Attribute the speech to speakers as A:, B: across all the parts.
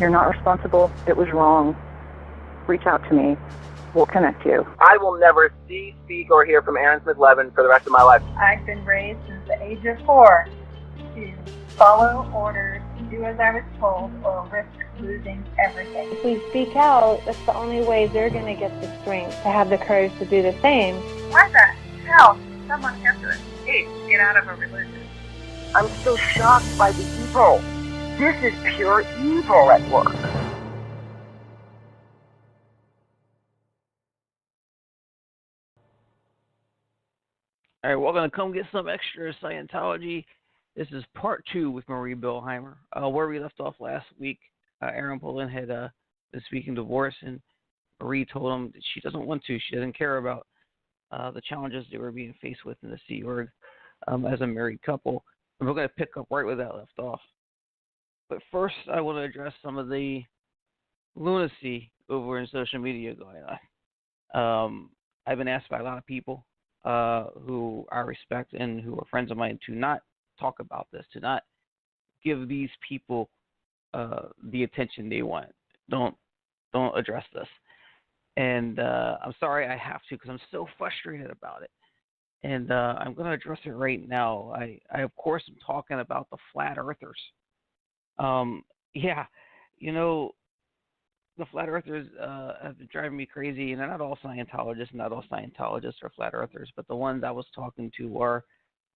A: You're not responsible. It was wrong. Reach out to me. We'll connect you.
B: I will never see, speak, or hear from Aaron Smith-Levin for the rest of my life.
C: I've been raised since the age of 4 to follow orders, do as I was told, or risk losing everything.
D: If we speak out, that's the only way they're going to get the strength to have the courage to do the same.
C: Why the hell does someone have to escape to get out of a religion?
B: I'm still shocked by the evil. This is pure evil at work.
E: All right, welcome to Come Get Some Extra Scientology. This is part 2 with Marie Bilheimer. Where we left off last week, Aaron Poulin had been speaking divorce, and Marie told him that she doesn't want to. She doesn't care about the challenges they were being faced with in the Sea Org as a married couple. And we're going to pick up right where that left off. But first, I want to address some of the lunacy over in social media going on. I've been asked by a lot of people who I respect and who are friends of mine to not talk about this, to not give these people the attention they want. Don't address this. And I'm sorry I have to, because I'm so frustrated about it. And I'm going to address it right now. I of course am talking about the flat earthers. Yeah, you know, the flat earthers have been driving me crazy, and they're not all Scientologists. Not all Scientologists are flat earthers, but the ones I was talking to are,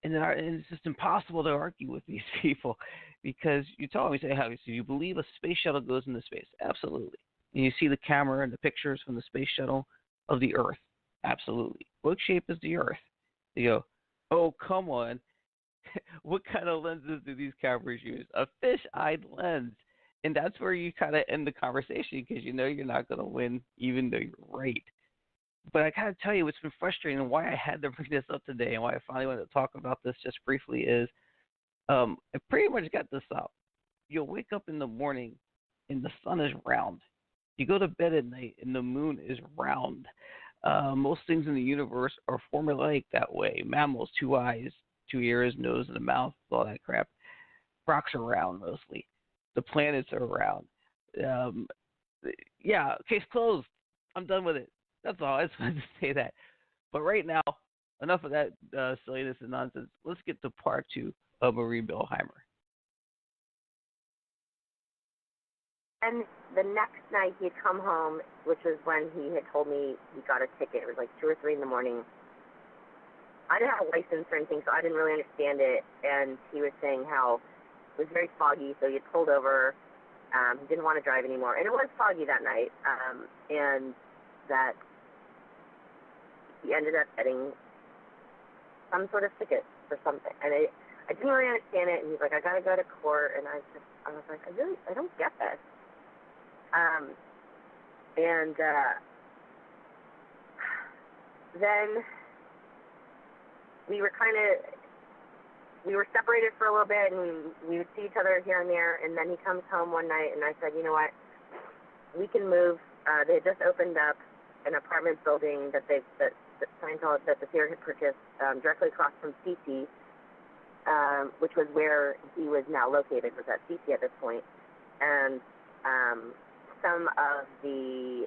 E: and it's just impossible to argue with these people, because you tell me, say, how do you believe a space shuttle goes into space? Absolutely. And you see the camera and the pictures from the space shuttle of the Earth? Absolutely. What shape is the Earth? You go, oh, come on. What kind of lenses do these cameras use? A fish-eyed lens. And that's where you kind of end the conversation, because you know you're not going to win, even though you're right. But I got to tell you, what's been frustrating and why I had to bring this up today and why I finally wanted to talk about this just briefly is I pretty much got this out. You'll wake up in the morning and the sun is round. You go to bed at night and the moon is round. Most things in the universe are formulaic that way. Mammals, 2 eyes, 2 ears, nose, and a mouth, all that crap. Rocks are round mostly. The planets are round. Yeah, case closed. I'm done with it. That's all. I just wanted to say that. But right now, enough of that silliness and nonsense. Let's get to part 2 of Marie Bilheimer.
F: And the next night he'd come home, which was when he had told me he got a ticket. It was like 2 or 3 in the morning. I didn't have a license or anything, so I didn't really understand it. And he was saying how it was very foggy, so he had pulled over. He didn't want to drive anymore. And it was foggy that night. And that he ended up getting some sort of ticket for something. And I didn't really understand it. And he's like, I got to go to court. And I was like, I don't get this. Then we were separated for a little bit, and we would see each other here and there, and then he comes home one night, and I said, you know what, we can move. They had just opened up an apartment building that the theater had purchased directly across from CC, which was where he was now located, was at CC at this point. And some of the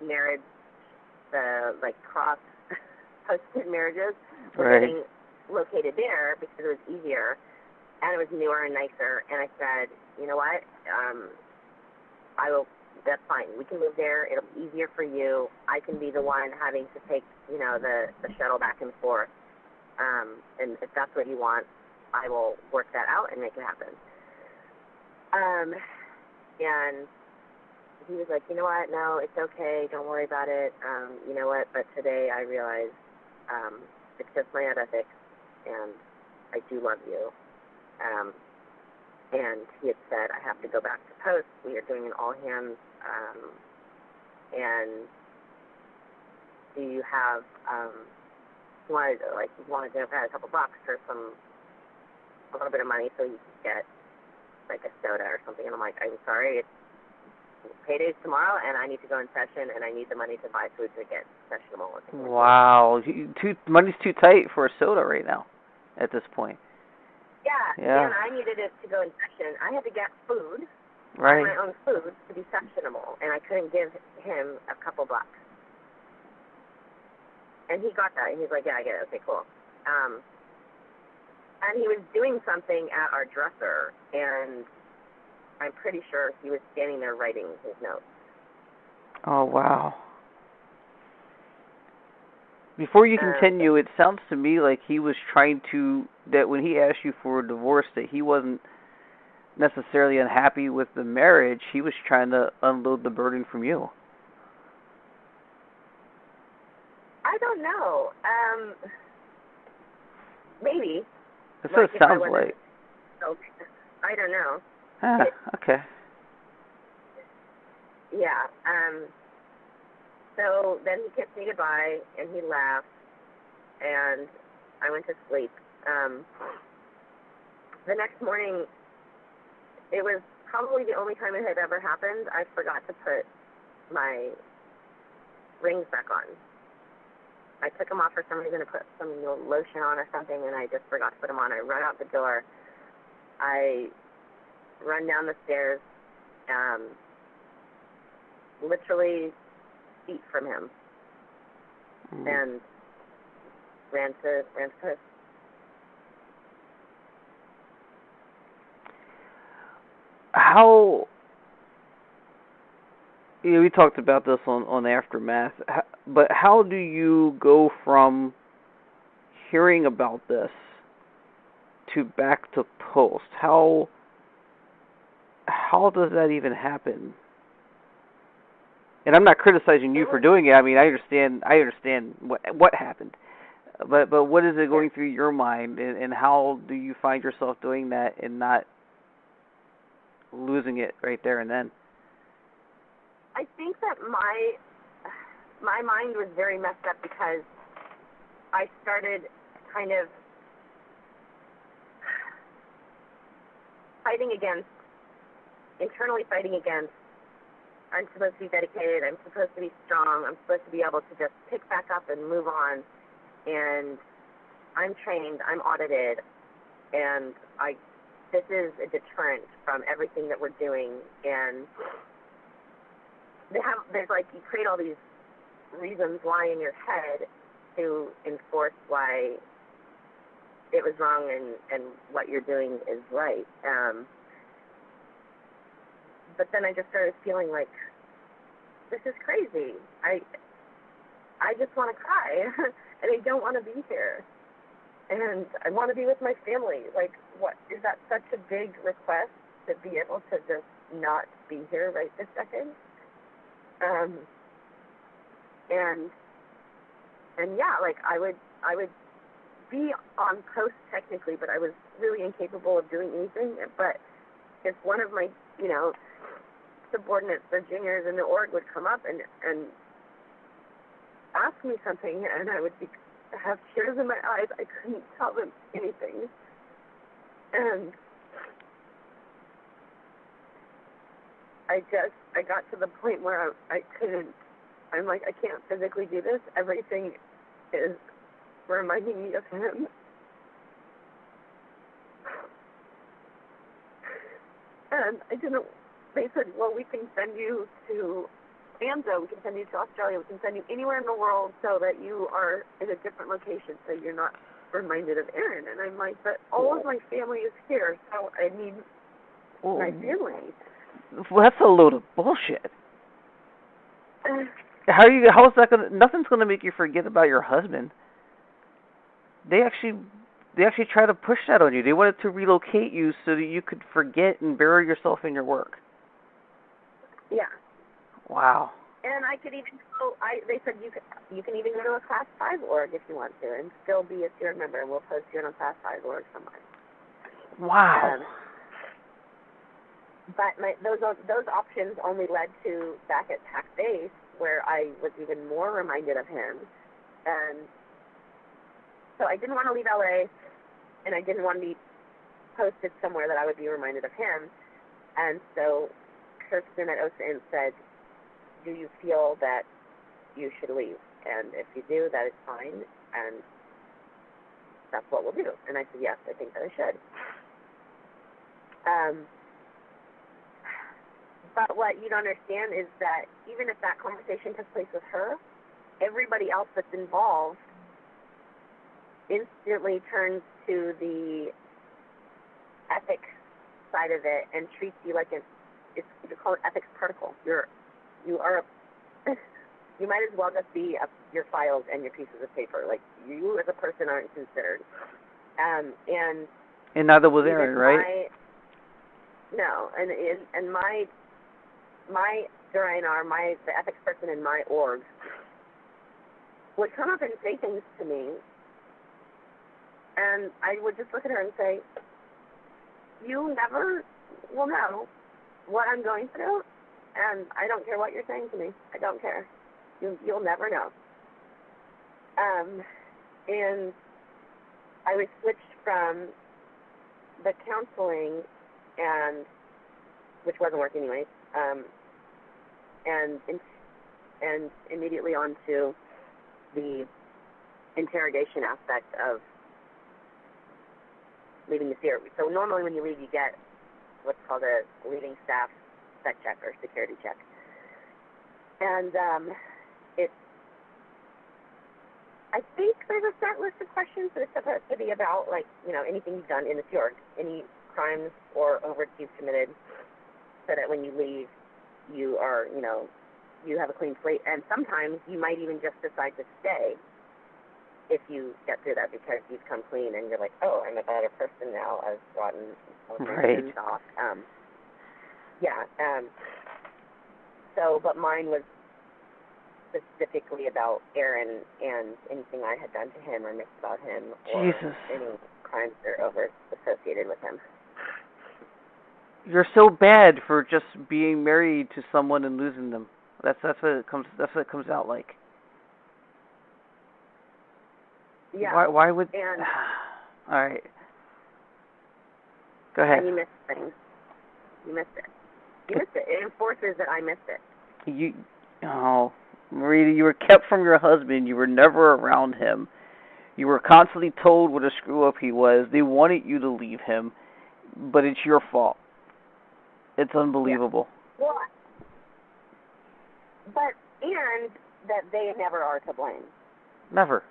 F: marriage, cross-posted marriages were getting located there because it was easier, and it was newer and nicer. And I said, you know what, that's fine. We can move there. It'll be easier for you. I can be the one having to take, the shuttle back and forth. And if that's what you want, I will work that out and make it happen. And he was like, you know what, no, it's okay. Don't worry about it. You know what, but today I realized it's just my ethics, and I do love you. And he had said, I have to go back to post. We are doing an all-hands, and do you have, he wanted to have had a couple bucks or a little bit of money so he could get, like, a soda or something. And I'm like, I'm sorry, payday's tomorrow, and I need to go in session, and I need the money to buy food to get sessionable.
E: Wow. Money's too tight for a soda right now at this point.
F: Yeah. And I needed it to go in session. I had to get food
E: Right.
F: my own food to be sectionable, and I couldn't give him a couple bucks. And he got that, and he's like, yeah, I get it. Okay, cool. And he was doing something at our dresser, and I'm pretty sure he was standing there writing his notes.
E: Oh, wow. Before you continue, it sounds to me like he was trying to, that when he asked you for a divorce, that he wasn't necessarily unhappy with the marriage. He was trying to unload the burden from you.
F: I don't know. Maybe.
E: That's what it sounds like.
F: I don't know.
E: Okay.
F: Yeah. So then he kissed me goodbye, and he laughed, and I went to sleep. The next morning, it was probably the only time it had ever happened. I forgot to put my rings back on. I took them off for some reason to put some lotion on or something, and I just forgot to put them on. I run out the door. I run down the stairs, literally feet from him, and ran to piss.
E: How, we talked about this on Aftermath, but how do you go from hearing about this to back to post? How does that even happen? And I'm not criticizing you for doing it. I mean, I understand what happened. But what is it going through your mind, and how do you find yourself doing that and not losing it right there and then?
F: I think that my mind was very messed up because I started kind of internally fighting against, I'm supposed to be dedicated, I'm supposed to be strong, I'm supposed to be able to just pick back up and move on, and I'm trained, I'm audited, and this is a deterrent from everything that we're doing, and there's like, you create all these reasons why in your head to enforce why it was wrong and what you're doing is right. But then I just started feeling like, this is crazy. I just want to cry, and I don't want to be here. And I want to be with my family. Like, what, is that such a big request to be able to just not be here right this second? And yeah, like I would be on post technically, but I was really incapable of doing anything. But if one of my, subordinates, the juniors in the org would come up and ask me something, and I would have tears in my eyes, I couldn't tell them anything. And I got to the point where I'm like, I can't physically do this. Everything is reminding me of him. And they said, well, we can send you to Anza, we can send you to Australia, we can send you anywhere in the world so that you are in a different location so you're not reminded of Aaron. And I'm like, but all of my family is here, so I need my family.
E: Well, that's a load of bullshit. How is that gonna? Nothing's gonna make you forget about your husband. They actually try to push that on you. They wanted to relocate you so that you could forget and bury yourself in your work.
F: Yeah.
E: Wow.
F: And I could even go. They said you can even go to a Class 5 org if you want to, and still be a steward member, and we'll post you in a Class 5 org somewhere.
E: Wow.
F: But those options only led to back at Tax Base, where I was even more reminded of him. And so I didn't want to leave LA, and I didn't want to be posted somewhere that I would be reminded of him. And so Kirsten at OSINT said, do you feel that you should leave? And if you do, that is fine, and that's what we'll do. And I said, yes, I think that I should. But what you don't understand is that even if that conversation took place with her, everybody else that's involved instantly turns to the ethics side of it and treats you like it's called ethics particle. You might as well just be your files and your pieces of paper. Like, you as a person aren't considered. And
E: neither was Aaron, right?
F: No, and my DRNR, the ethics person in my org, would come up and say things to me, and I would just look at her and say, you never will know what I'm going through, and I don't care what you're saying to me. I don't care. You'll never know. And I was switched from the counseling, and which wasn't working anyways, and immediately onto the interrogation aspect of leaving the theater. So normally when you leave, you get what's called a leaving staff spec check or security check. And I think there's a set list of questions that it's supposed to be about, like, anything you've done in the fjord, any crimes or overts you've committed, so that when you leave, you are, you have a clean slate. And sometimes you might even just decide to stay if you get through that because you've come clean and you're like, oh, I'm a better person now. I've gotten things off. So, but mine was specifically about Aaron and anything I had done to him or missed about him, or any crimes or overs associated with him.
E: You're so bad for just being married to someone and losing them. That's what it comes. That's what it comes out like.
F: Yeah.
E: Why would?
F: And
E: all right. Go ahead.
F: And you missed things. You missed it. It enforces that I missed it. Marita,
E: you were kept from your husband. You were never around him. You were constantly told what a screw-up he was. They wanted you to leave him, but it's your fault. It's unbelievable.
F: Yeah. Well, and that they never are to blame.
E: Never.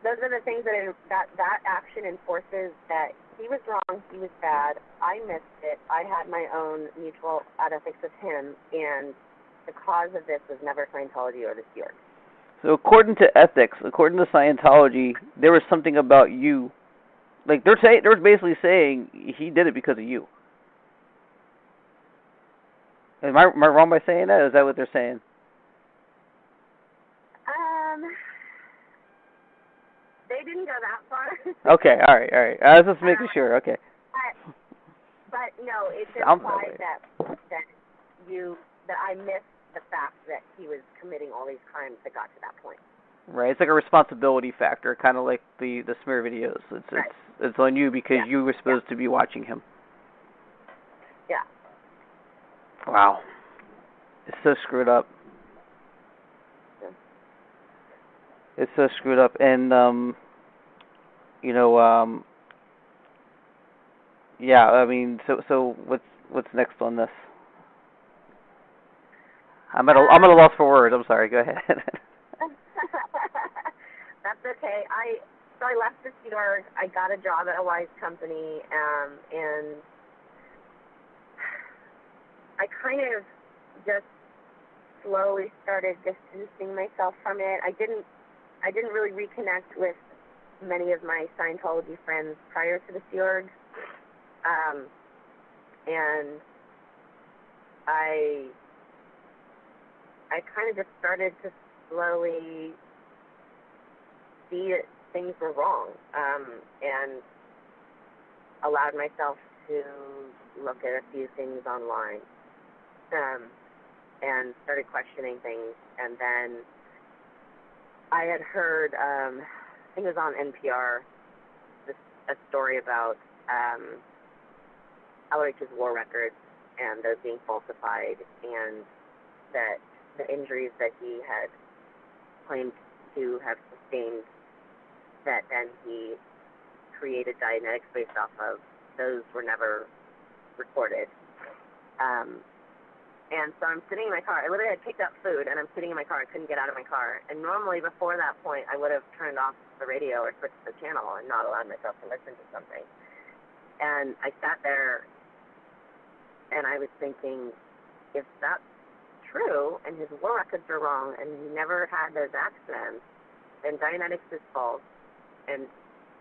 F: Those are the things that action enforces that he was wrong, he was bad, I missed it, I had my own mutual ethics with him, and the cause of this was never Scientology or the Stewart.
E: So according to ethics, according to Scientology, there was something about you. Like, they're basically saying he did it because of you. Am I wrong by saying that? Is that what they're saying?
F: They didn't go that far.
E: Okay, all right. I was just making sure. Okay.
F: But no, it's implied that I missed the fact that he was committing all these crimes that got to that point.
E: Right. It's like a responsibility factor, kind of like the smear videos. It's on you because you were supposed to be watching him.
F: Yeah.
E: Wow. It's so screwed up.
F: Yeah.
E: It's so screwed up, and yeah. I mean, so what's next on this? I'm at a loss for words. I'm sorry. Go ahead.
F: That's okay. So I left the Stewart. I got a job at a wise company, and I kind of just slowly started distancing myself from it. I didn't really reconnect with many of my Scientology friends prior to the Stewart, and I kind of just started to slowly see that things were wrong, and allowed myself to look at a few things online, and started questioning things. And then I had heard, I think it was on NPR, a story about LRH's war records and those being falsified, and that the injuries that he had claimed to have sustained, that then he created Dianetics based off of, those were never recorded. And so I'm sitting in my car. I literally had picked up food, and I'm sitting in my car. I couldn't get out of my car. And normally before that point, I would have turned off the radio or switched the channel and not allowed myself to listen to something. And I sat there, and I was thinking, if that's true, and his war records are wrong, and he never had those accidents, then Dianetics is false, and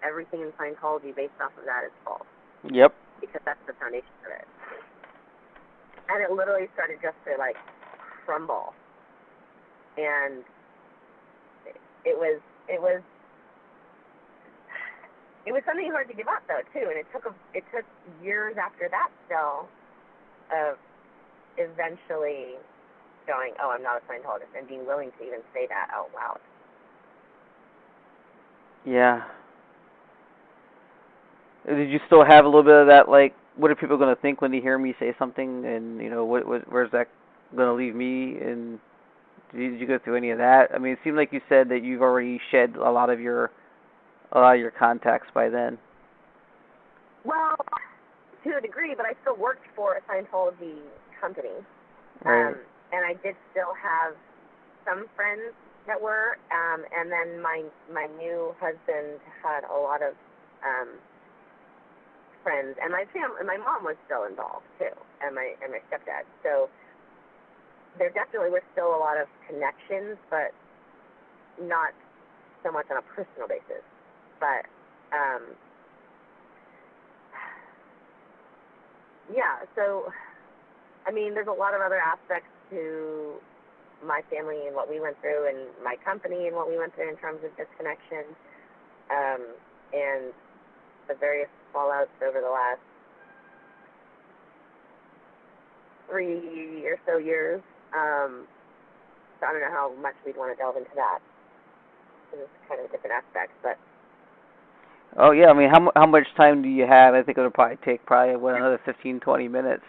F: everything in Scientology based off of that is false.
E: Yep.
F: Because that's the foundation of it. And it literally started just to, like, crumble. And it was something hard to give up, though, too. And it took years after that still of eventually going, oh, I'm not a Scientologist, and being willing to even say that out loud.
E: Yeah. Did you still have a little bit of that, like, what are people going to think when they hear me say something, and, you know, where's that going to leave me, and did you go through any of that? I mean, it seemed like you said that you've already shed a lot of your contacts by then.
F: Well, to a degree, but I still worked for a Scientology company.
E: Right.
F: And I did still have some friends that were, and then my new husband had a lot of friends, and my mom was still involved too, and my stepdad. So there definitely were still a lot of connections, but not so much on a personal basis. But yeah, so I mean, there's a lot of other aspects to my family and what we went through, and my company and what we went through in terms of disconnection, and the various fallouts over the last 3 or so years. So I don't know how much we'd want to delve into that. It's kind of a different aspect, but.
E: Oh yeah, I mean, how much time do you have? I think it'll probably take another 15, 20 minutes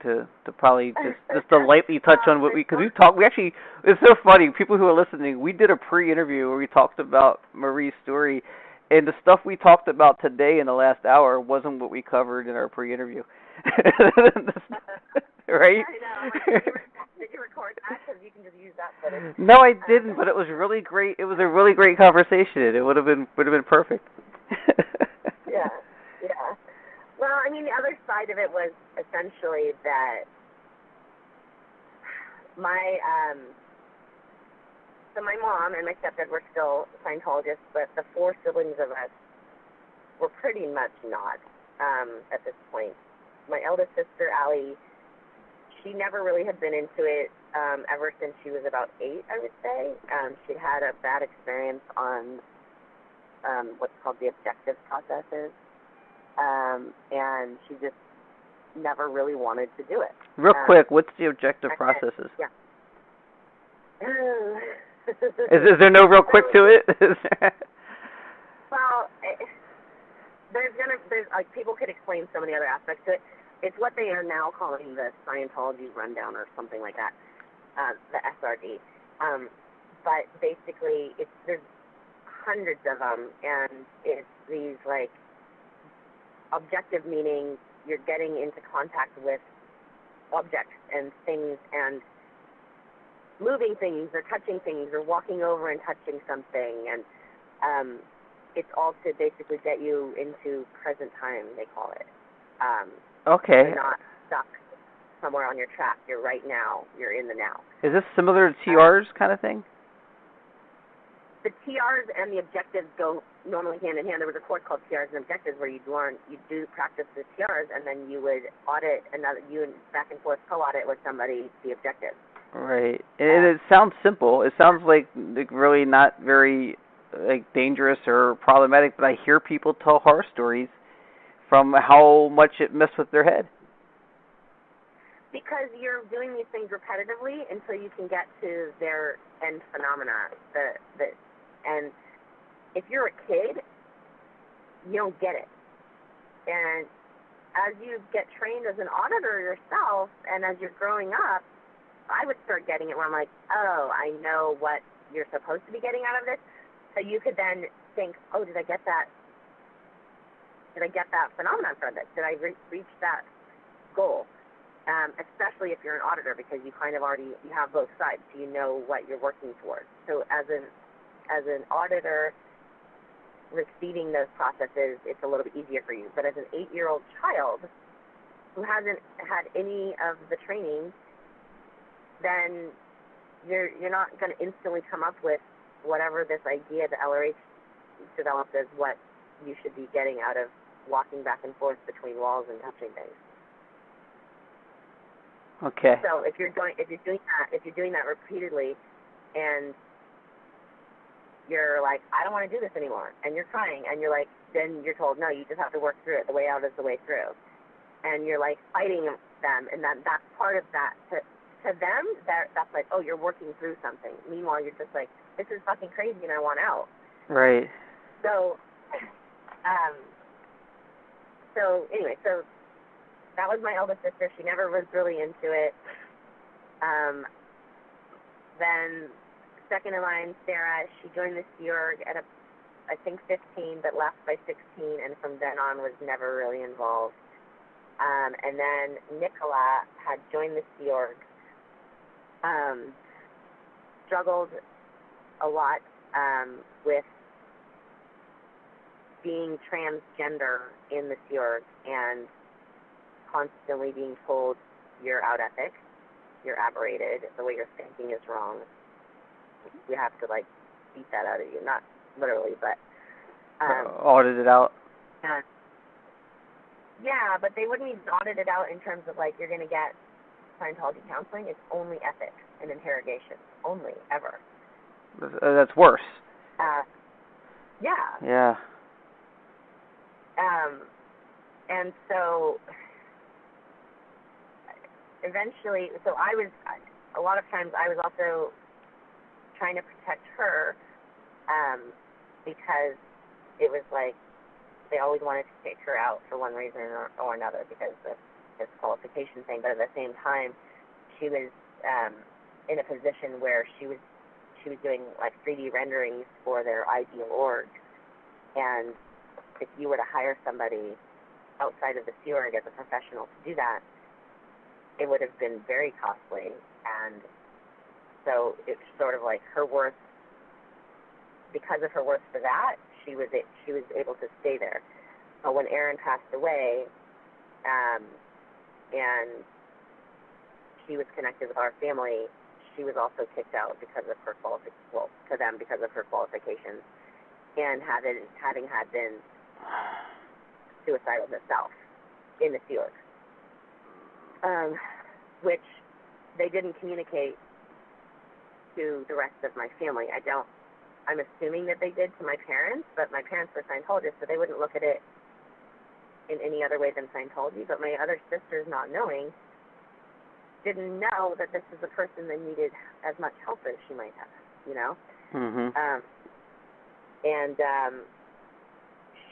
E: to probably just to lightly touch on what because we actually, it's so funny, people who are listening, we did a pre-interview where we talked about Marie's story, and the stuff we talked about today in the last hour wasn't what we covered in our pre-interview. Right?
F: I know. Did you record that? Because you can just use that footage.
E: No, I didn't, but it was really great. It was a really great conversation. It would have been perfect.
F: Yeah. Well, I mean, the other side of it was essentially that my mom and my stepdad were still Scientologists, but the 4 siblings of us were pretty much not at this point. My eldest sister, Allie, she never really had been into it ever since she was about 8, I would say. She'd had a bad experience on what's called the objective processes, and she just never really wanted to do it.
E: Real quick, what's the objective processes?
F: Yeah.
E: Is there no real quick to it?
F: Well, there's like people could explain so many other aspects to it. It's what they are now calling the Scientology rundown or something like that, the SRD. But basically, there's hundreds of them, and it's these like objective, meaning you're getting into contact with objects and things and moving things or touching things or walking over and touching something, and it's all to basically get you into present time, they call it.
E: Okay.
F: You're not stuck somewhere on your track. You're right now. You're in the now.
E: Is this similar to TRs kind of thing?
F: The TRs and the objectives go normally hand in hand. There was a course called TRs and Objectives where you do practice the TRs, and then you would audit you and back and forth co-audit with somebody the objectives.
E: Right. And it sounds simple. It sounds like really not very dangerous or problematic, but I hear people tell horror stories from how much it messed with their head.
F: Because you're doing these things repetitively until you can get to their end phenomena. And if you're a kid, you don't get it. And as you get trained as an auditor yourself, and as you're growing up, I would start getting it where I'm like, oh, I know what you're supposed to be getting out of this. So you could then think, oh, did I get that? Did I get that phenomenon from this? Did I reach that goal? especially if you're an auditor, because you kind of already you have both sides, so you know what you're working towards. So as an auditor receiving those processes, it's a little bit easier for you. But as an 8-year-old child who hasn't had any of the training, then you're not going to instantly come up with whatever this idea the LRH developed as what you should be getting out of walking back and forth between walls and touching things.
E: Okay.
F: So if you're doing that repeatedly, and you're like, I don't want to do this anymore, and you're crying, and you're like, then you're told, no, you just have to work through it. The way out is the way through, and you're like fighting them, and that's part of that. To them, that's like, oh, you're working through something. Meanwhile, you're just like, this is fucking crazy, and I want out.
E: Right.
F: So anyway, so that was my eldest sister. She never was really into it. Then second in line, Sarah, she joined the Sea Org at I think 15, but left by 16, and from then on was never really involved. And then Nicola had joined the Sea Org, struggled a lot with being transgender in the Sea Org and constantly being told you're out ethic, you're aberrated, the way you're thinking is wrong. We have to like beat that out of you, not literally, but
E: audit it out.
F: Yeah, but they wouldn't even audit it out in terms of like you're going to get Scientology counseling. It's only ethics and interrogation, only ever.
E: That's worse.
F: Yeah.
E: Yeah.
F: And so eventually, so I was, a lot of times I was also trying to protect her because it was like they always wanted to take her out for one reason or another because of this qualification thing. But at the same time, she was in a position where she was doing like 3D renderings for their ideal org. And if you were to hire somebody outside of the Sea Org as a professional to do that, it would have been very costly. And so it's sort of like her worth, because of her worth for that, she was able to stay there. But when Aaron passed away, and she was connected with our family, she was also kicked out because of her because of her qualifications, and having had been suicidal herself in the Sea Org, which they didn't communicate to the rest of my family. I'm assuming that they did to my parents, but my parents were Scientologists, so they wouldn't look at it in any other way than Scientology. But my other sisters, not knowing, didn't know that this is a person that needed as much help as she might have, you know?
E: Mm-hmm.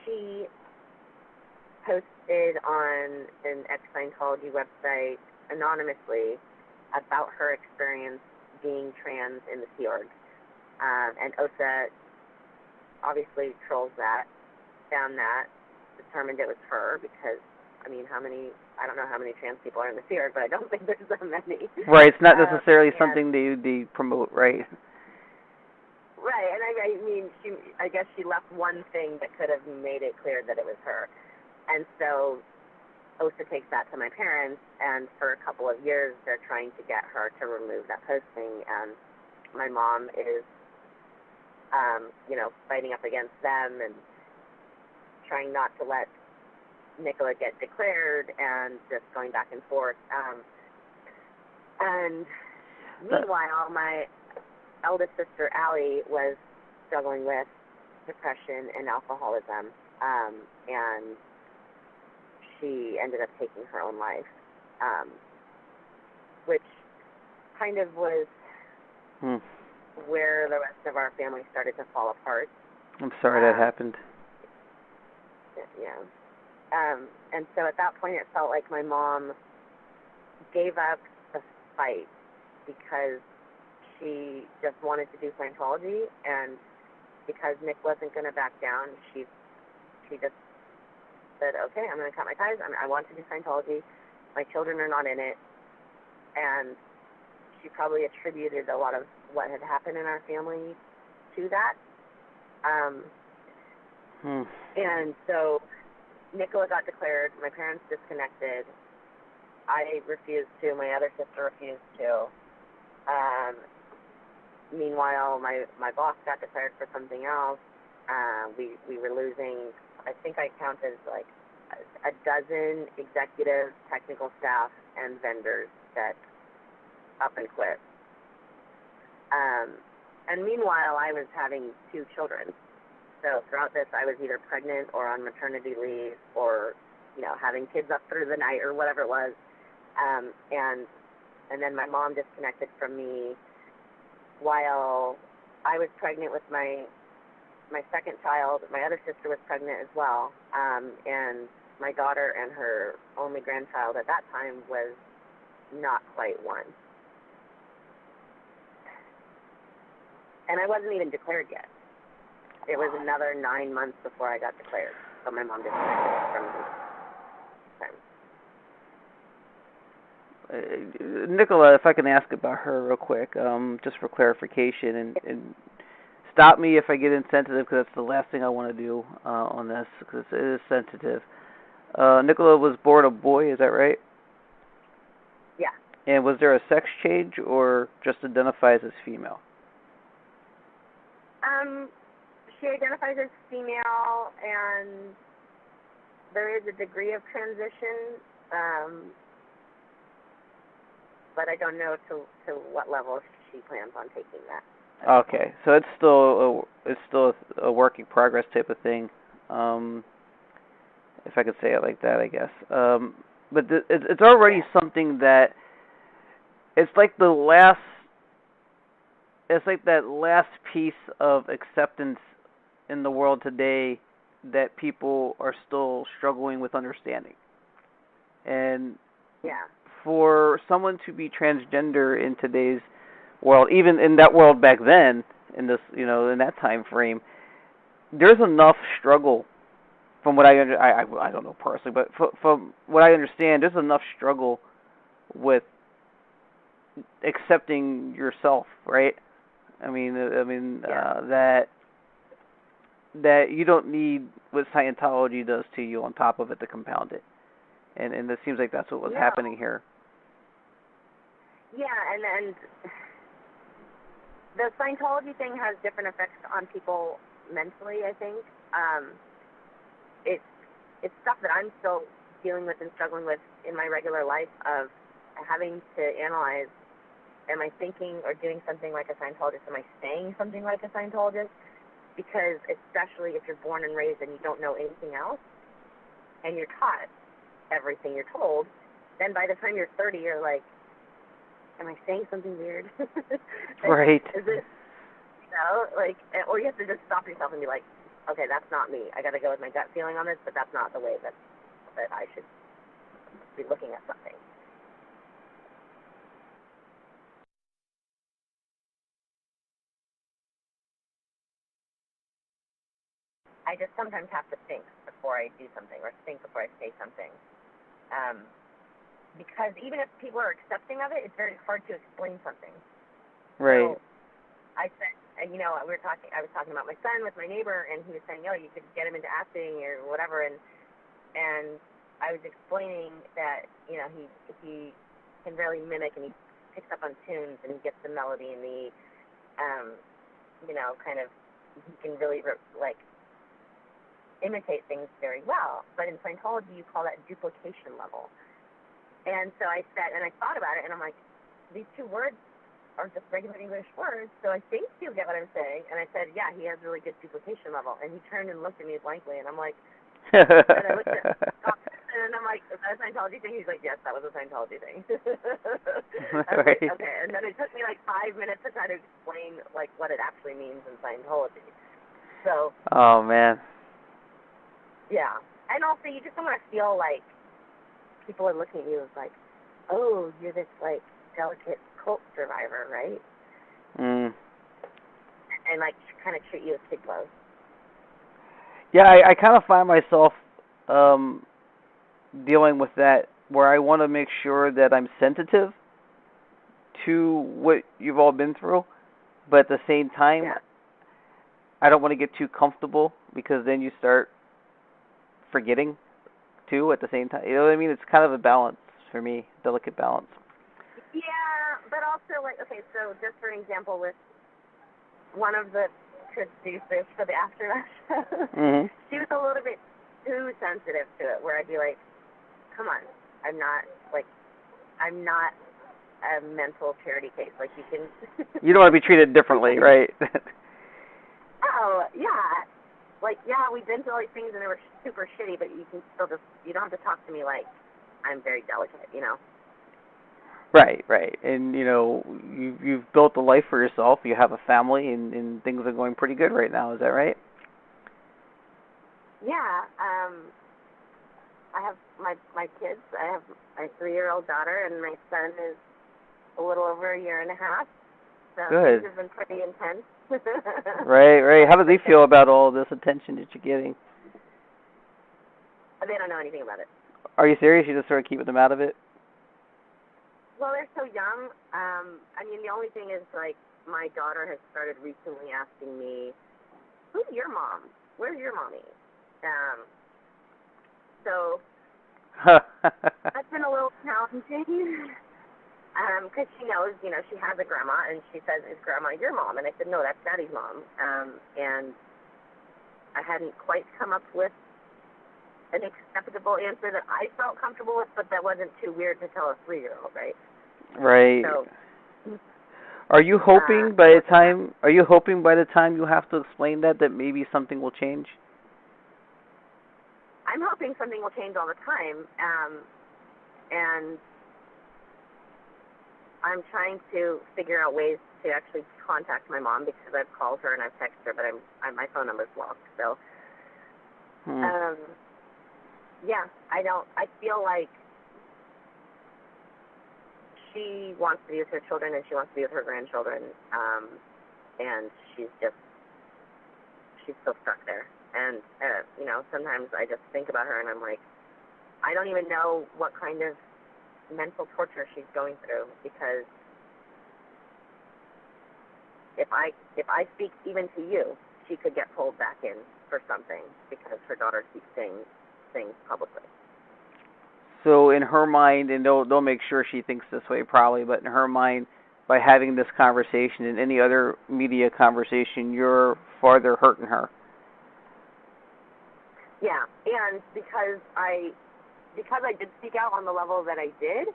F: She posted on an ex-Scientology website anonymously about her experience being trans in the Sea Org. And OSA obviously trolls that, found that, determined it was her because, I mean, I don't know how many trans people are in the Sea Org, but I don't think there's that many.
E: Right, it's not necessarily something they promote, right?
F: Right, and I mean, I guess she left one thing that could have made it clear that it was her. And so OSA takes that to my parents, and for a couple of years they're trying to get her to remove that posting, and my mom is, fighting up against them and trying not to let Nicola get declared and just going back and forth. And meanwhile, my eldest sister, Allie, was struggling with depression and alcoholism, and she ended up taking her own life, which kind of was where the rest of our family started to fall apart.
E: I'm sorry that happened.
F: Yeah. And so at that point it felt like my mom gave up the fight because she just wanted to do Scientology, and because Nick wasn't going to back down, she just said, okay, I'm going to cut my ties. I want to do Scientology. My children are not in it. and she probably attributed a lot of what had happened in our family to that. And so Nicola got declared, my parents disconnected, I refused to, my other sister refused to. Meanwhile, my boss got declared for something else. We were losing, I think I counted like a dozen executive, technical staff, and vendors that up and quit. And meanwhile, I was having 2 children. So throughout this, I was either pregnant or on maternity leave or, having kids up through the night or whatever it was. And then my mom disconnected from me while I was pregnant with my second child. My other sister was pregnant as well. And my daughter and her only grandchild at that time was not quite 1. And I wasn't even declared yet. It was another 9 months before I got declared. So my mom disconnected from me.
E: Nicola, if I can ask about her real quick, just for clarification, and stop me if I get insensitive, because that's the last thing I want to do on this, because it is sensitive. Nicola was born a boy, is that right?
F: Yeah.
E: And was there a sex change, or just identifies as female?
F: She identifies as female, and there is a degree of transition, but I don't know to what level she plans on taking that.
E: Okay, so it's still a work in progress type of thing, if I could say it like that, I guess. But it's already something that it's like that last piece of acceptance in the world today that people are still struggling with understanding. And for someone to be transgender in today's world, even in that world back then, in this, in that time frame, there's enough struggle. From what I don't know personally, but from what I understand, there's enough struggle with accepting yourself, right? That you don't need what Scientology does to you on top of it to compound it, and it seems like that's what was happening here. Yeah,
F: and the Scientology thing has different effects on people mentally, I think. It's stuff that I'm still dealing with and struggling with in my regular life, of having to analyze, am I thinking or doing something like a Scientologist? Am I saying something like a Scientologist? Because especially if you're born and raised and you don't know anything else, and you're taught everything you're told, then by the time you're 30, you're like, am I saying something weird?
E: Right.
F: Is it, or you have to just stop yourself and be like, okay, that's not me. I got to go with my gut feeling on this, but that's not the way that I should be looking at something. I just sometimes have to think before I do something, or think before I say something. Because even if people are accepting of it, it's very hard to explain something.
E: Right.
F: So I said, I was talking about my son with my neighbor, and he was saying, you could get him into acting or whatever, and I was explaining that, he can really mimic, and he picks up on tunes, and he gets the melody, and he can really imitate things very well. But in Scientology, you call that duplication level. And so I said, and I thought about it, and I'm like, these 2 words are just regular English words, so I think you'll get what I'm saying. And I said, yeah, he has really good duplication level. And he turned and looked at me blankly, and I'm like, and I looked at him, and I'm like, is that a Scientology thing? He's like, yes, that was a Scientology thing.
E: Right.
F: Like, okay. And then it took me 5 minutes to try to explain what it actually means in Scientology. So.
E: Oh man.
F: Yeah. And also, you just don't want to feel like people are looking at you as like, oh, you're this delicate cult survivor, right? And kind of treat you as kid gloves.
E: Yeah, I kind of find myself dealing with that, where I want to make sure that I'm sensitive to what you've all been through, but at the same time, I don't want to get too comfortable because then you start forgetting too at the same time. You know what I mean? It's kind of a balance for me, delicate balance.
F: Yeah, but also, like, okay, so just for an example, with one of the producers for the Aftermath show, she was a little bit too sensitive to it, where I'd be like, come on, I'm not a mental charity case. Like, you can...
E: You don't want to be treated differently, right?
F: Oh, yeah. Like, yeah, we've been through all these things and they were super shitty, but you can still just, you don't have to talk to me like I'm very delicate, you know?
E: Right. And, you know, you've built a life for yourself. You have a family, and things are going pretty good right now. Is that right?
F: Yeah. I have my kids. I have my 3-year-old daughter, and my son is a little over a year and a half. So
E: Good.
F: Things have been pretty intense.
E: Right. How do they feel about all this attention that you're getting?
F: They don't know anything about it.
E: Are you serious? You just sort of keeping them out of it?
F: Well, they're so young. I mean, the only thing is, like, my daughter has started recently asking me, who's your mom? Where's your mommy? So that's been a little challenging. Because she knows, you know, she has a grandma, and she says, is Grandma your mom? And I said, no, that's Daddy's mom. And I hadn't quite come up with an acceptable answer that I felt comfortable with, but that wasn't too weird to tell a 3-year-old, right?
E: Right.
F: So,
E: are you hoping by the time you have to explain that maybe something will change?
F: I'm hoping something will change all the time, and I'm trying to figure out ways to actually contact my mom, because I've called her and I've texted her, but my phone number's blocked. So, yeah, I feel like she wants to be with her children and she wants to be with her grandchildren, and she's so stuck there. And, you know, sometimes I just think about her and I'm like, I don't even know what kind of mental torture she's going through, because if I speak even to you, she could get pulled back in for something because her daughter keeps saying things publicly.
E: So in her mind, and they'll make sure she thinks this way probably, but in her mind, by having this conversation and any other media conversation, you're farther hurting her.
F: Yeah, and because I did speak out on the level that I did,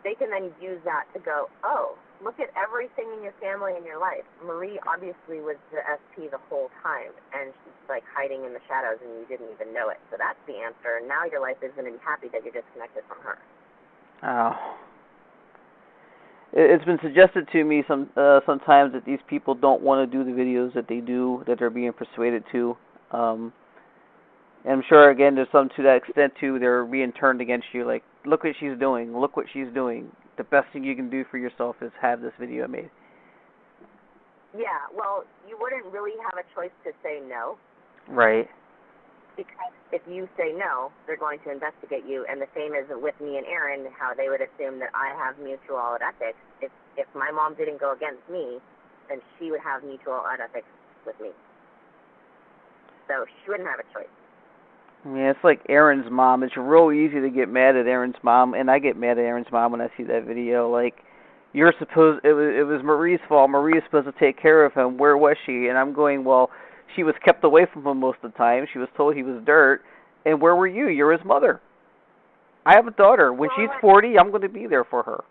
F: they can then use that to go, oh, look at everything in your family and your life. Marie obviously was the SP the whole time, and she's like hiding in the shadows and you didn't even know it. So that's the answer, and now your life is going to be happy that you're disconnected from her. Oh.
E: It's been suggested to me sometimes that these people don't want to do the videos that they do, that they're being persuaded to. And I'm sure, again, there's some to that extent, too, they're being turned against you. Like, look what she's doing. Look what she's doing. The best thing you can do for yourself is have this video made.
F: Yeah, well, you wouldn't really have a choice to say no.
E: Right.
F: Because if you say no, they're going to investigate you. And the same as with me and Aaron, how they would assume that I have mutual ethics. If my mom didn't go against me, then she would have mutual ethics with me. So she wouldn't have a choice.
E: Yeah, it's like Aaron's mom. It's real easy to get mad at Aaron's mom, and I get mad at Aaron's mom when I see that video. Like, it was Marie's fault. Marie is supposed to take care of him. Where was she? And I'm going, well, she was kept away from him most of the time. She was told he was dirt. And where were you? You're his mother. I have a daughter. When she's 40, I'm going to be there for her.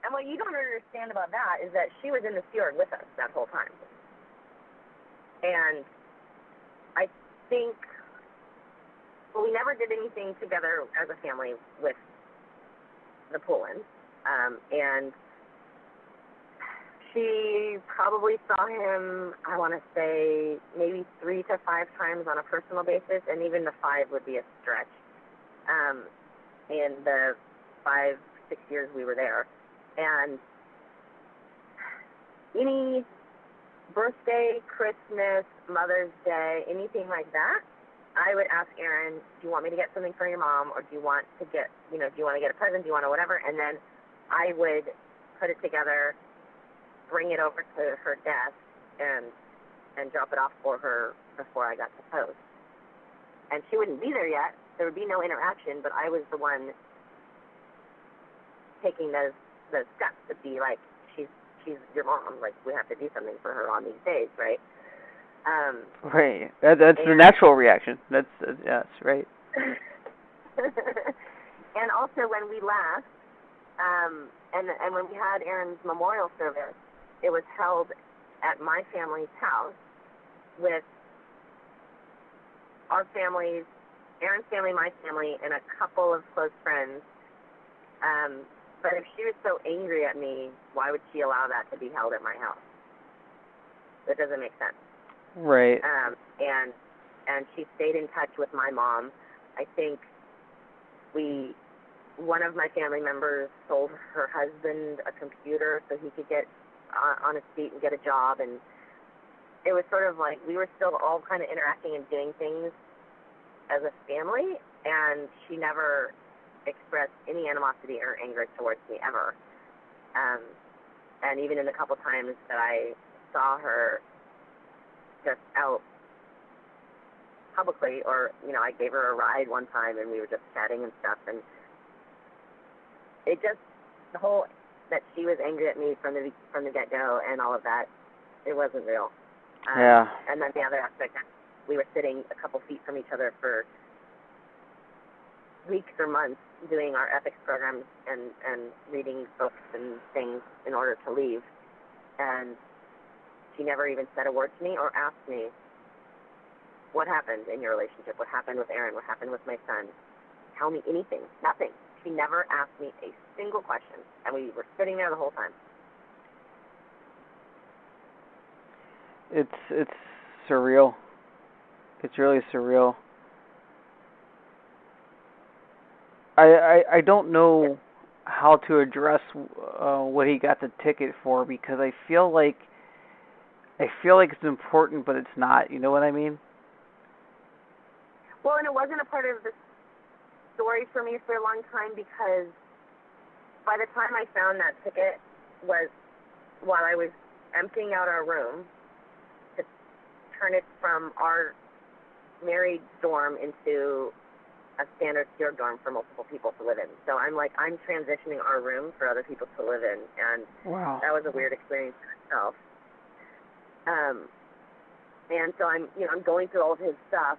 F: And what you don't understand about that is that she was in the fjord with us that whole time. And I think... Well, we never did anything together as a family with the Poulins, and she probably saw him, I want to say, maybe 3 to 5 times on a personal basis, and even the 5 would be a stretch in the 5-6 years we were there. And any birthday, Christmas, Mother's Day, anything like that, I would ask Aaron, do you want me to get something for your mom, or do you want to get, do you want to get a present, do you want to whatever? And then I would put it together, bring it over to her desk, and drop it off for her before I got to post. And she wouldn't be there yet. There would be no interaction, but I was the one taking those steps to be like, she's your mom. Like, we have to do something for her on these days, right?
E: Right. That's the natural reaction. That's yes, right.
F: And also when we left, and when we had Aaron's memorial service, it was held at my family's house with our families, Aaron's family, my family, and a couple of close friends. But if she was so angry at me, why would she allow that to be held at my house? That doesn't make sense.
E: Right.
F: And she stayed in touch with my mom. I think one of my family members sold her husband a computer so he could get on his feet and get a job, and it was sort of like we were still all kind of interacting and doing things as a family, and she never expressed any animosity or anger towards me ever. And even in the couple times that I saw her just out publicly, or, I gave her a ride one time and we were just chatting and stuff, and it just, the whole, that she was angry at me from the get-go and all of that, it wasn't real.
E: Yeah.
F: And then the other aspect, we were sitting a couple feet from each other for weeks or months doing our ethics programs and reading books and things in order to leave. And she never even said a word to me or asked me, what happened in your relationship? What happened with Aaron? What happened with my son? Tell me anything. Nothing. She never asked me a single question. And we were sitting there the whole time.
E: It's surreal. It's really surreal. I don't know how to address what he got the ticket for, because I feel like it's important, but it's not. You know what I mean?
F: Well, and it wasn't a part of the story for me for a long time, because by the time I found that ticket was while I was emptying out our room to turn it from our married dorm into a standard secure dorm for multiple people to live in. So I'm transitioning our room for other people to live in, and
E: wow,
F: that was a weird experience in itself. And so I'm going through all of his stuff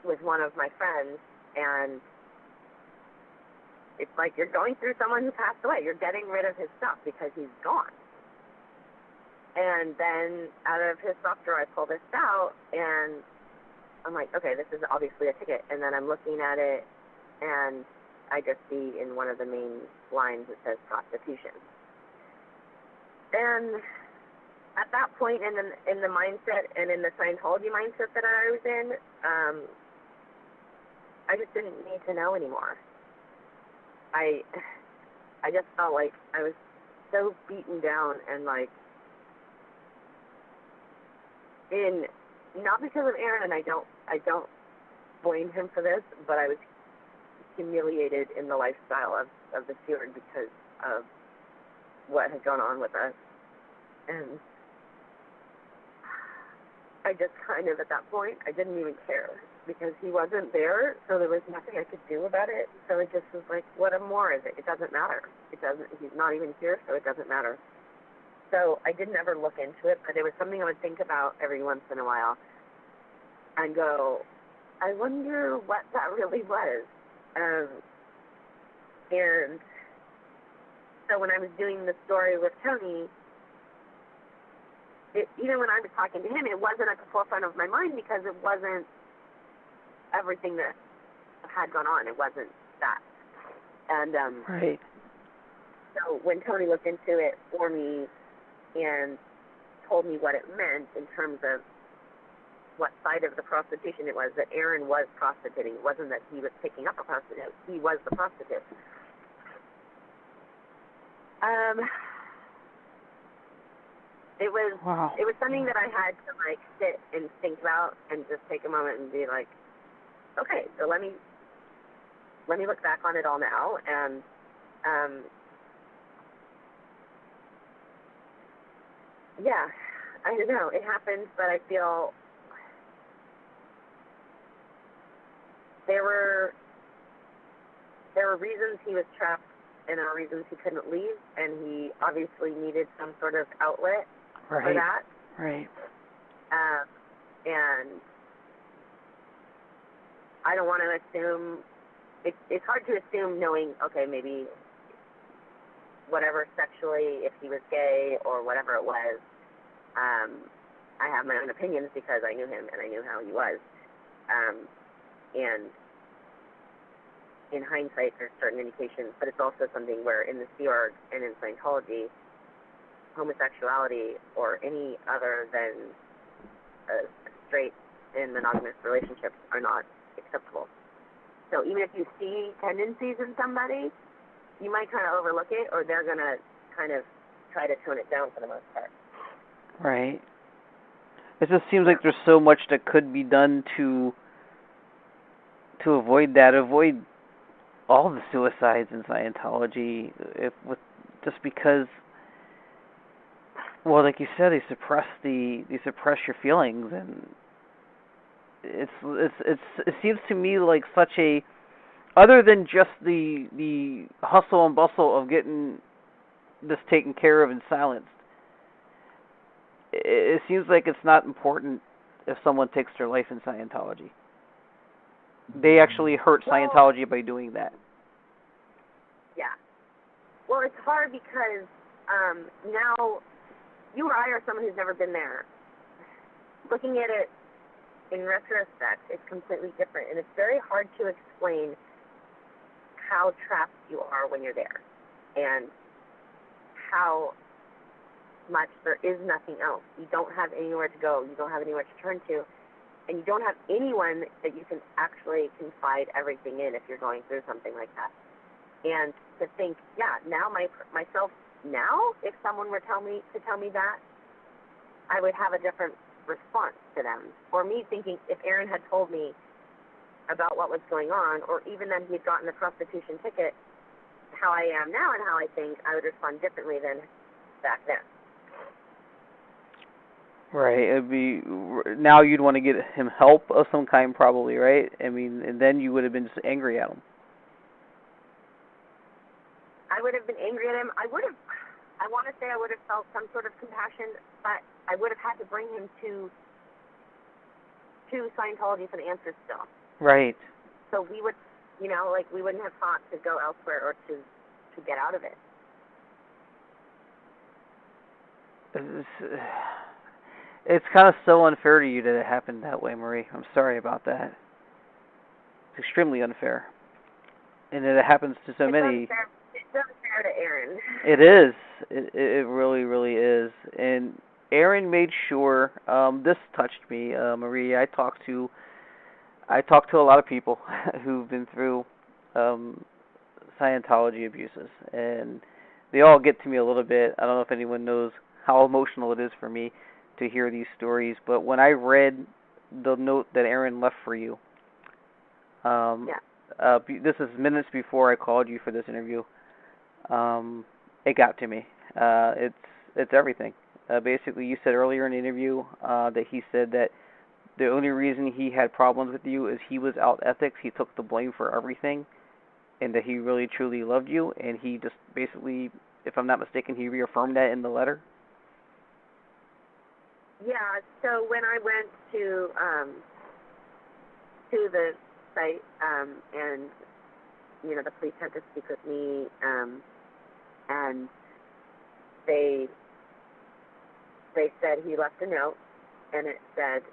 F: with one of my friends, and it's like you're going through someone who passed away. You're getting rid of his stuff because he's gone. And then out of his sock drawer, I pull this out, and I'm like, okay, this is obviously a ticket. And then I'm looking at it, and I just see in one of the main lines it says prostitution. And at that point in the mindset and in the Scientology mindset that I was in, I just didn't need to know anymore. I just felt like I was so beaten down and not because of Aaron, and I don't blame him for this, but I was humiliated in the lifestyle of the steward because of what had gone on with us. And I just kind of, at that point, I didn't even care because he wasn't there, so there was nothing I could do about it. So it just was like, what more is it? It doesn't matter. He's not even here, so it doesn't matter. So I didn't ever look into it, but it was something I would think about every once in a while and go, I wonder what that really was. And so when I was doing the story with Tony, even when I was talking to him, it wasn't at the forefront of my mind because it wasn't everything that had gone on. It wasn't that. And
E: right.
F: So when Tony looked into it for me and told me what it meant in terms of what side of the prostitution it was, that Aaron was prostituting. It wasn't that he was picking up a prostitute. He was the prostitute. It was
E: wow.
F: It was something that I had to sit and think about and just take a moment and be like, okay, so let me look back on it all now, and Yeah, I don't know. It happens, but I feel there were reasons he was trapped, and there were reasons he couldn't leave, and he obviously needed some sort of outlet for that.
E: Right.
F: And I don't want to assume. It's hard to assume, knowing, okay, maybe whatever sexually, if he was gay or whatever it was. I have my own opinions because I knew him and I knew how he was. And in hindsight, there's certain indications, but it's also something where in the Sea Org and in Scientology, homosexuality or any other than a straight and monogamous relationships are not acceptable. So even if you see tendencies in somebody, you might kind of overlook it, or they're going to kind of try to tone it down for the most part.
E: Right. It just seems like there's so much that could be done to avoid that, avoid all the suicides in Scientology, just because, well, like you said, they suppress your feelings, and it seems to me like such a, other than just the hustle and bustle of getting this taken care of and silenced, it seems like it's not important if someone takes their life in Scientology. They actually hurt Scientology by doing that.
F: Yeah. Well, it's hard because now you or I are someone who's never been there. Looking at it in retrospect, it's completely different, and it's very hard to explain how trapped you are when you're there, and how much there is nothing else. You don't have anywhere to go. You don't have anywhere to turn to, and you don't have anyone that you can actually confide everything in if you're going through something like that. And to think, yeah, now myself now, if someone were to tell me that, I would have a different response to them. Or me thinking, if Aaron had told me about what was going on, or even then he had gotten the prostitution ticket, how I am now and how I think, I would respond differently than back then.
E: Right. It'd be, now you'd want to get him help of some kind, probably, right? I mean, and then you would have been just angry at him.
F: I would have been angry at him. I want to say I would have felt some sort of compassion, but I would have had to bring him to Scientology for the answers still. Right. So we would, we wouldn't have thought to go elsewhere or to get out of it.
E: It's kind of so unfair to you that it happened that way, Marie. I'm sorry about that. It's extremely unfair. And it happens to so many.
F: It's unfair to Aaron.
E: It is. It really, really is. And Aaron made sure, this touched me, Marie. I talked to a lot of people who've been through Scientology abuses, and they all get to me a little bit. I don't know if anyone knows how emotional it is for me to hear these stories, but when I read the note that Aaron left for you, this is minutes before I called you for this interview, it got to me. It's everything. Basically, you said earlier in the interview that he said that the only reason he had problems with you is he was out ethics. He took the blame for everything, and that he really truly loved you. And he just basically, if I'm not mistaken, he reaffirmed that in the letter.
F: Yeah. So when I went to the site, and the police had to speak with me, and they said he left a note, and it said,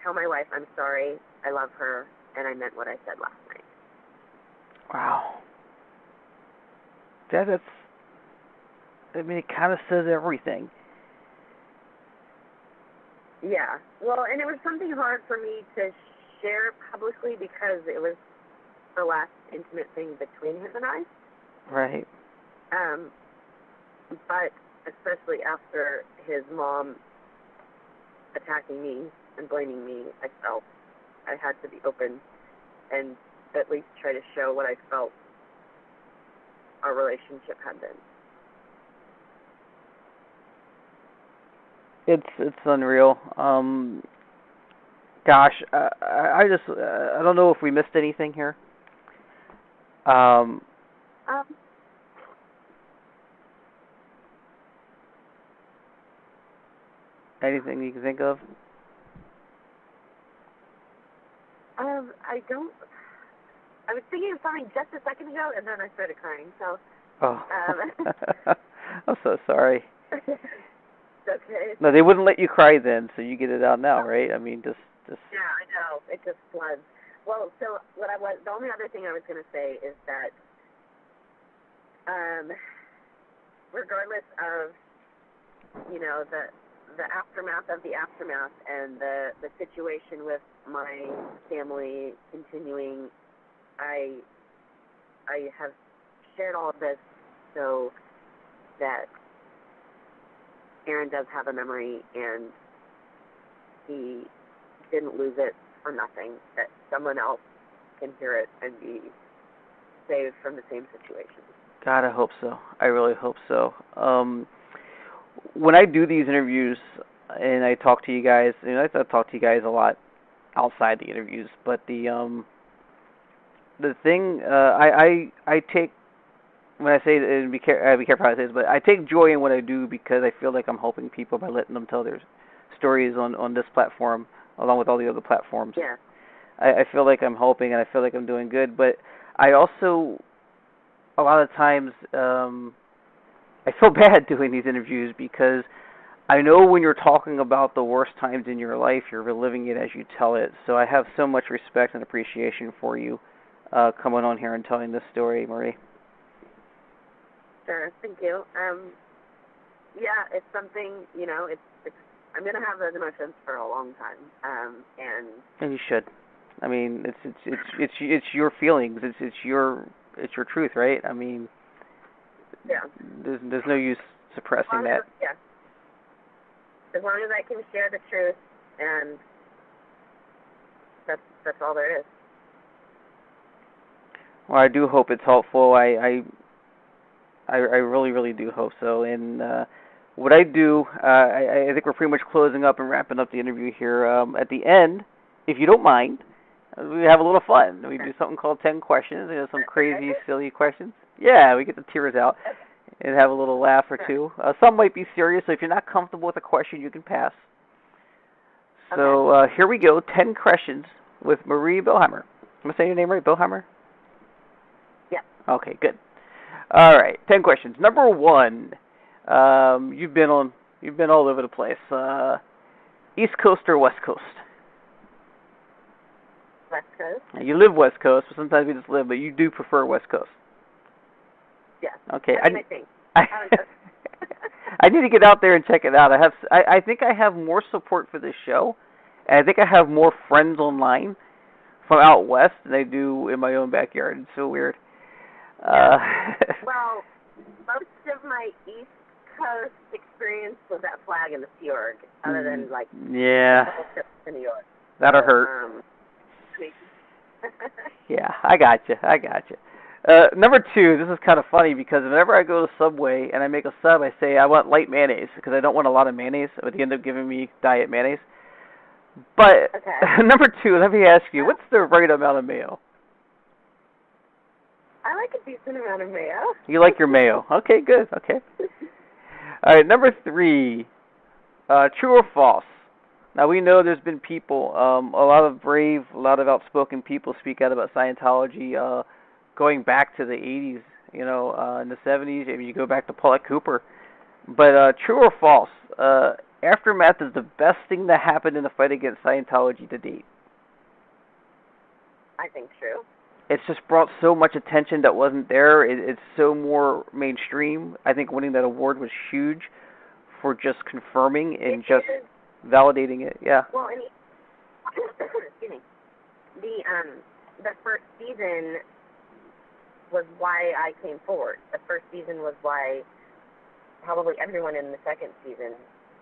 F: "Tell my wife I'm sorry, I love her, and I meant what I said last night."
E: Wow. It kind of says everything.
F: Yeah. Well, and it was something hard for me to share publicly because it was the last intimate thing between him and I.
E: Right.
F: But especially after his mom attacking me and blaming me, I felt I had to be open and at least try to show what I felt our relationship had been.
E: It's unreal. Gosh, I just I don't know if we missed anything here.
F: Um,
E: Anything you can think of?
F: I don't. I was thinking of something just a second ago, and then I started crying. So.
E: Oh. I'm so sorry.
F: Okay.
E: No, they wouldn't let you cry then, so you get it out now, right? I mean, just.
F: Yeah, I know. It just floods. Well, so the only other thing I was going to say is that, regardless of, the aftermath of the aftermath and the situation with my family continuing, I have shared all of this so that Aaron does have a memory and he didn't lose it for nothing, that someone else can hear it and be saved from the same situation.
E: God, I hope so. I really hope so. When I do these interviews and I talk to you guys, I talk to you guys a lot outside the interviews, but the thing I take, when I say, and be careful how I say this, but I take joy in what I do because I feel like I'm helping people by letting them tell their stories on this platform, along with all the other platforms.
F: Yeah.
E: I feel like I'm helping and I feel like I'm doing good, but I also, a lot of times, I feel bad doing these interviews because I know when you're talking about the worst times in your life, you're reliving it as you tell it. So I have so much respect and appreciation for you coming on here and telling this story, Marie.
F: Sure, thank you. Yeah, it's something, it's I'm gonna have those emotions for a long time, and
E: you should. I mean, it's your feelings. It's your truth, right? I mean,
F: yeah.
E: There's no use suppressing that.
F: Yeah. As long as I can share the truth, and that's all there is.
E: Well, I do hope it's helpful. I really, really do hope so. And what I do, I think we're pretty much closing up and wrapping up the interview here. At the end, if you don't mind, we have a little fun. We do something called 10 questions. Some crazy, silly questions. Yeah, we get the tears out and have a little laugh or two. Some might be serious, so if you're not comfortable with a question, you can pass. So here we go, 10 questions with Marie Bilheimer. Am I saying your name right, Bilheimer?
F: Yeah.
E: Okay, good. All right, 10 questions. Number 1, you've been all over the place. East Coast or West Coast?
F: West Coast.
E: You live West Coast, but sometimes you just live, but you do prefer West Coast.
F: Yeah.
E: Okay.
F: I think.
E: I need to get out there and check it out. I think I have more support for this show, and I think I have more friends online from out west than I do in my own backyard. It's so weird.
F: Well, most of my East Coast experience was at Flag in the Fjord, other than a couple trips to New York.
E: That'll hurt. Yeah, I got you. Number 2, this is kind of funny because whenever I go to Subway and I make a sub, I say I want light mayonnaise because I don't want a lot of mayonnaise. But they end up giving me diet mayonnaise. But number 2, let me ask you, what's the right amount of mayo?
F: I like a decent amount of mayo.
E: You like your mayo. Okay, good. Okay. All right, number 3, true or false? Now, we know there's been people, a lot of brave, a lot of outspoken people speak out about Scientology going back to the 80s, in the 70s. I mean, you go back to Paulette Cooper. But true or false, Aftermath is the best thing that happened in the fight against Scientology to date?
F: I think true.
E: It's just brought so much attention that wasn't there. It's so more mainstream. I think winning that award was huge for just confirming and just validating it. Yeah.
F: Well, and excuse me. The first season was why I came forward. The first season was why probably everyone in the second season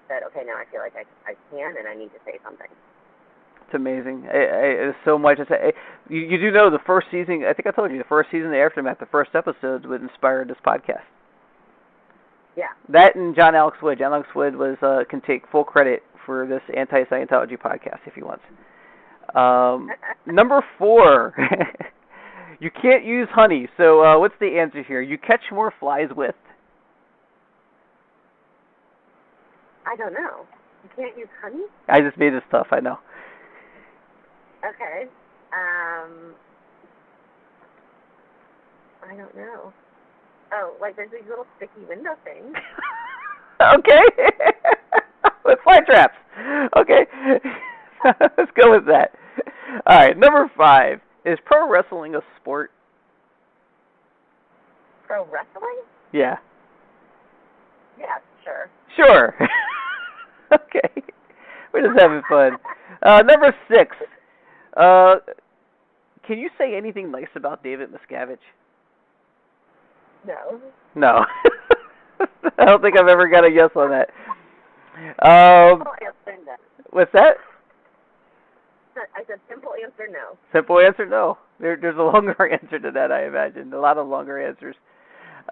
F: said, okay, now I feel like I can and I need to say something.
E: It's amazing. It's so much. You do know the first season, I think I told you, the first season of the Aftermath, the first episodes would inspire this podcast.
F: Yeah.
E: That and John Alex Wood. John Alex Wood can take full credit for this anti-Scientology podcast if he wants. Number 4, you can't use honey. So what's the answer here? You catch more flies with.
F: I don't know. You can't use honey?
E: I just made this stuff, I know.
F: Okay. I don't know. Oh, like there's these little sticky window things.
E: Okay. With fly traps. Okay. Let's go with that. All right, number 5. Is pro wrestling a sport?
F: Pro wrestling?
E: Yeah.
F: Yeah, sure.
E: Sure. Okay. We're just having fun. Number 6. Can you say anything nice about David Miscavige?
F: No.
E: No. I don't think I've ever got a yes on that. What's that?
F: I said simple answer no.
E: Simple answer no. There's a longer answer to that, I imagine. A lot of longer answers.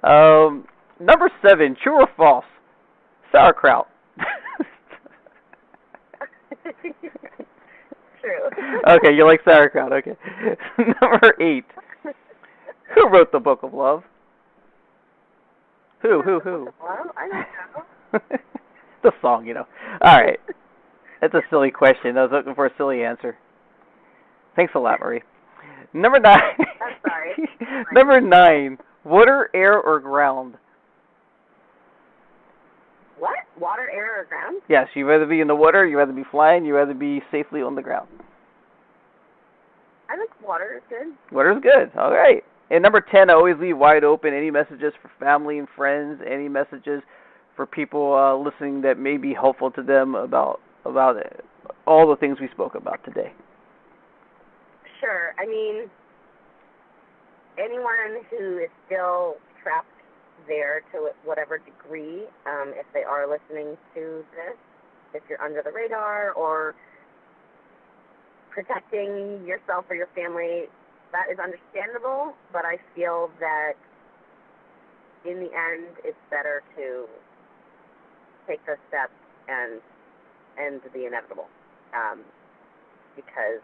E: Number 7, true or false? Sauerkraut.
F: True.
E: Okay, you like sauerkraut. Okay. Number 8. Who wrote the Book of Love? Who?
F: Well, I don't know.
E: The song, you know. All right. That's a silly question. I was looking for a silly answer. Thanks a lot, Marie. Number 9.
F: I'm sorry.
E: Number 9. Water, air, or ground?
F: What? Water, air, or ground?
E: Yes, you'd rather be in the water, you'd rather be flying, you'd rather be safely on the ground.
F: I think water is good.
E: Water's good. All right. And number 10, I always leave wide open any messages for family and friends, any messages for people listening that may be helpful to them about all the things we spoke about today.
F: Sure. I mean, anyone who is still trapped there to whatever degree, if they are listening to this, if you're under the radar or protecting yourself or your family, that is understandable, but I feel that in the end it's better to take those steps and end the inevitable, because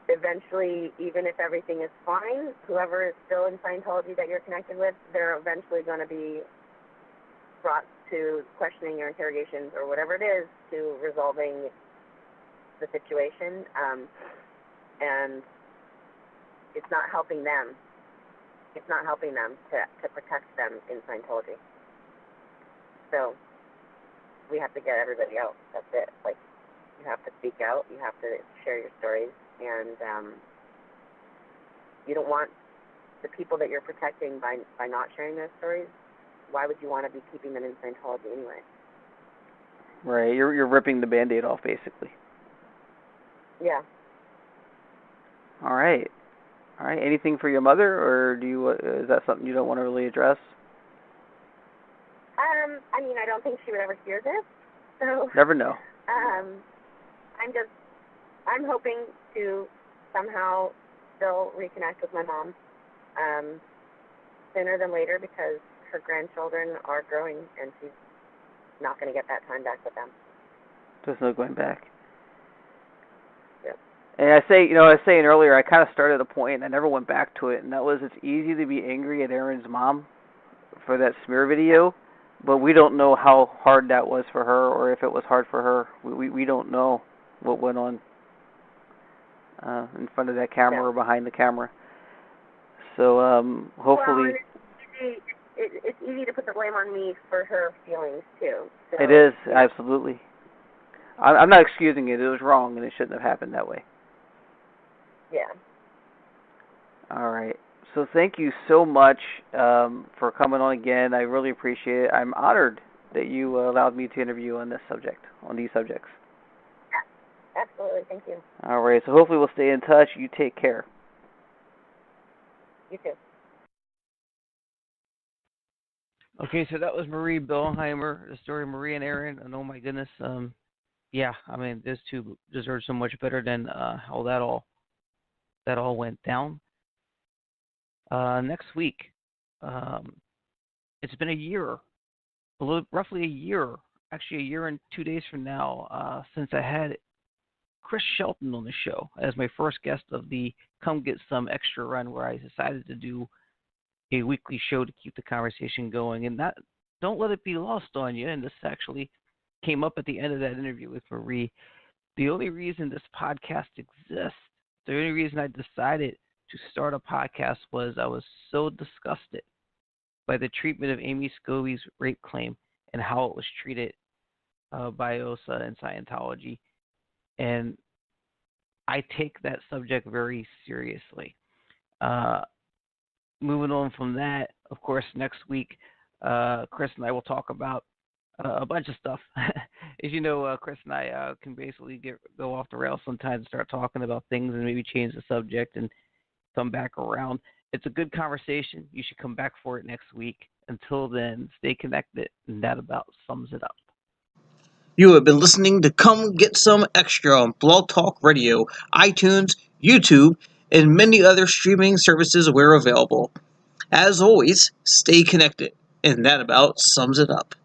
F: eventually, even if everything is fine, whoever is still in Scientology that you're connected with, they're eventually going to be brought to questioning or interrogations or whatever it is to resolving the situation, and it's not helping them. It's not helping them to protect them in Scientology. So we have to get everybody out. That's it. Like, you have to speak out. You have to share your stories. And you don't want the people that you're protecting by not sharing their stories. Why would you want to be keeping them in Scientology anyway?
E: Right. You're ripping the Band-Aid off, basically.
F: Yeah.
E: All right. Anything for your mother, or is that something you don't want to really address?
F: I mean, I don't think she would ever hear this. So.
E: Never know.
F: I'm hoping to somehow still reconnect with my mom sooner than later, because her grandchildren are growing and she's not going to get that time back with them.
E: There's no going back.
F: Yep.
E: And I was saying earlier, I kind of started a point and I never went back to it, and that was it's easy to be angry at Aaron's mom for that smear video, but we don't know how hard that was for her, or if it was hard for her. We don't know what went on in front of that camera or behind the camera. So hopefully...
F: Well, it's easy to put the blame on me for her feelings, too. So,
E: it is, absolutely. I'm not excusing it. It was wrong, and it shouldn't have happened that way.
F: Yeah.
E: All right. So thank you so much for coming on again. I really appreciate it. I'm honored that you allowed me to interview on these subjects.
F: Yeah, absolutely. Thank you.
E: All right. So hopefully we'll stay in touch. You take care.
F: You too.
E: Okay, so that was Marie Bilheimer, the story of Marie and Aaron. And oh my goodness, yeah, I mean, this two deserve so much better than how that all went down. Next week, it's been a year, roughly a year, actually a year and 2 days from now, since I had Chris Shelton on the show as my first guest of the Come Get Some Extra run, where I decided to do a weekly show to keep the conversation going. And that, don't let it be lost on you, and this actually came up at the end of that interview with Marie. The only reason this podcast exists, the only reason I decided to start a podcast was I was so disgusted by the treatment of Amy Scobie's rape claim and how it was treated by OSA and Scientology. And I take that subject very seriously. Moving on from that, of course, next week, Chris and I will talk about a bunch of stuff. As you know, Chris and I can basically go off the rails sometimes and start talking about things and maybe change the subject and come back around. It's a good conversation. You should come back for it next week. Until then, stay connected, and that about sums it up.
G: You have been listening to Come Get Some Extra on Blog Talk Radio, iTunes, YouTube, and many other streaming services where available. As always, stay connected, and that about sums it up.